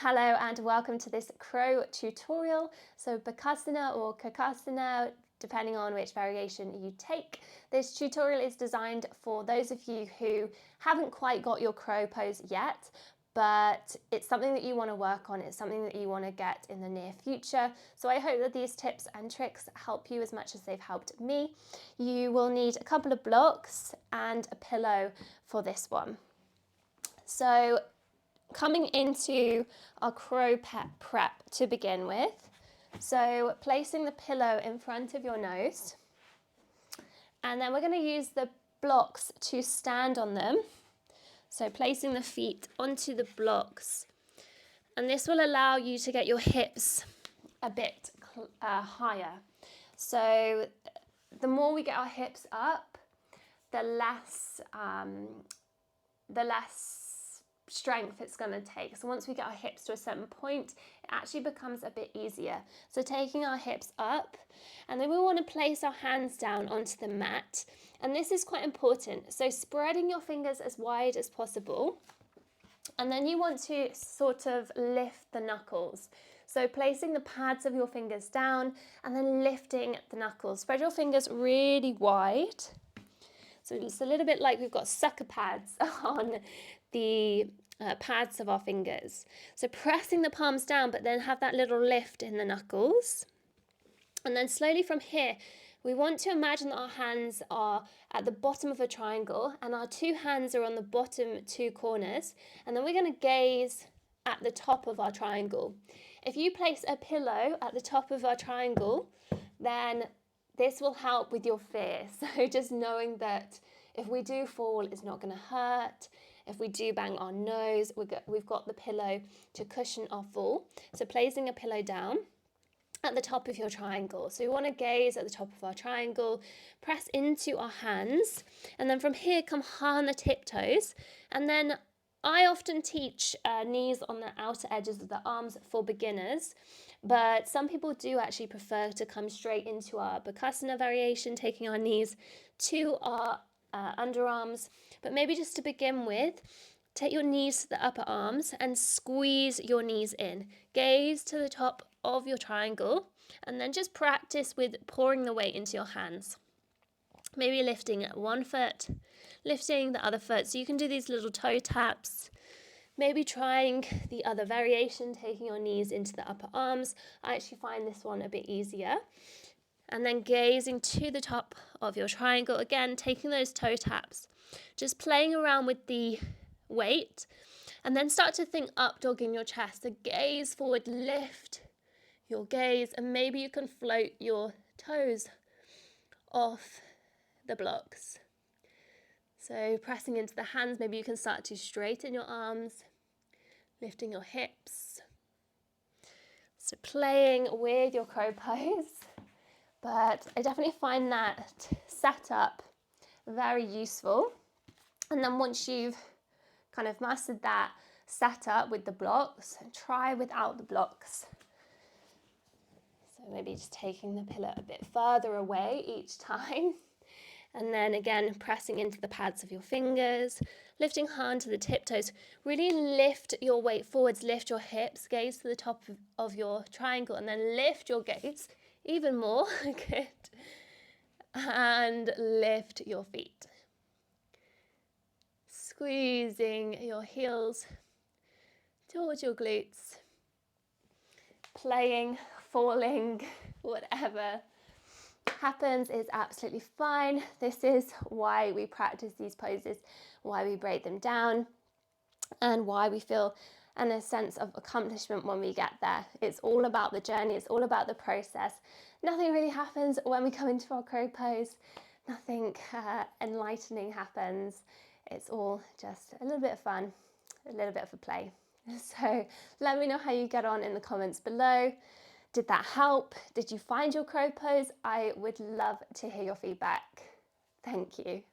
Hello and welcome to this crow tutorial. So Bakasana or Kakasana, depending on which variation you take. This tutorial is designed for those of you who haven't quite got your crow pose yet, but it's something that you want to work on. It's something that you want to get in the near future. So I hope that these tips and tricks help you as much as they've helped me. You will need a couple of blocks and a pillow for this one. So coming into our crow prep to begin with, so placing the pillow in front of your nose, and then we're going to use the blocks to stand on them. So placing the feet onto the blocks, and this will allow you to get your hips a bit higher. So the more we get our hips up, the less strength it's going to take. So once we get our hips to a certain point, it actually becomes a bit easier. So taking our hips up, and then we want to place our hands down onto the mat. And this is quite important. So spreading your fingers as wide as possible. And then you want to sort of lift the knuckles. So placing the pads of your fingers down and then lifting the knuckles. Spread your fingers really wide. So it's a little bit like we've got sucker pads on the pads of our fingers. So pressing the palms down, but then have that little lift in the knuckles. And then slowly from here, we want to imagine that our hands are at the bottom of a triangle and our two hands are on the bottom two corners. And then we're going to gaze at the top of our triangle. If you place a pillow at the top of our triangle, then this will help with your fear. So just knowing that if we do fall, it's not going to hurt. If we do bang our nose, we've got the pillow to cushion our fall. So placing a pillow down at the top of your triangle. So we want to gaze at the top of our triangle, press into our hands, and then from here come high on the tiptoes. And then I often teach knees on the outer edges of the arms for beginners, but some people do actually prefer to come straight into our Bakasana variation, taking our knees to our underarms. But maybe just to begin with, take your knees to the upper arms and squeeze your knees in. Gaze to the top of your triangle and then just practice with pouring the weight into your hands. Maybe lifting one foot, lifting the other foot. So you can do these little toe taps. Maybe trying the other variation, taking your knees into the upper arms. I actually find this one a bit easier. And then gazing to the top of your triangle. Again, taking those toe taps. Just playing around with the weight. And then start to think up dog in your chest. So gaze forward, lift your gaze. And maybe you can float your toes off the blocks. So pressing into the hands, maybe you can start to straighten your arms, lifting your hips. So playing with your crow pose. But I definitely find that setup very useful. And then once you've kind of mastered that setup with the blocks, try without the blocks. So maybe just taking the pillow a bit further away each time. And then again, pressing into the pads of your fingers, lifting high onto the tiptoes. Really lift your weight forwards, lift your hips, gaze to the top of your triangle, and then lift your gaze even more. Good. And lift your feet. Squeezing your heels towards your glutes. Playing, falling, whatever happens is absolutely fine. This is why we practice these poses, why we break them down, and why we feel a sense of accomplishment when we get there. It's all about the journey, it's all about the process. Nothing really happens when we come into our crow pose. Nothing enlightening happens. It's all just a little bit of fun, a little bit of a play. So let me know how you get on in the comments below. Did that help? Did you find your crow pose? I would love to hear your feedback. Thank you.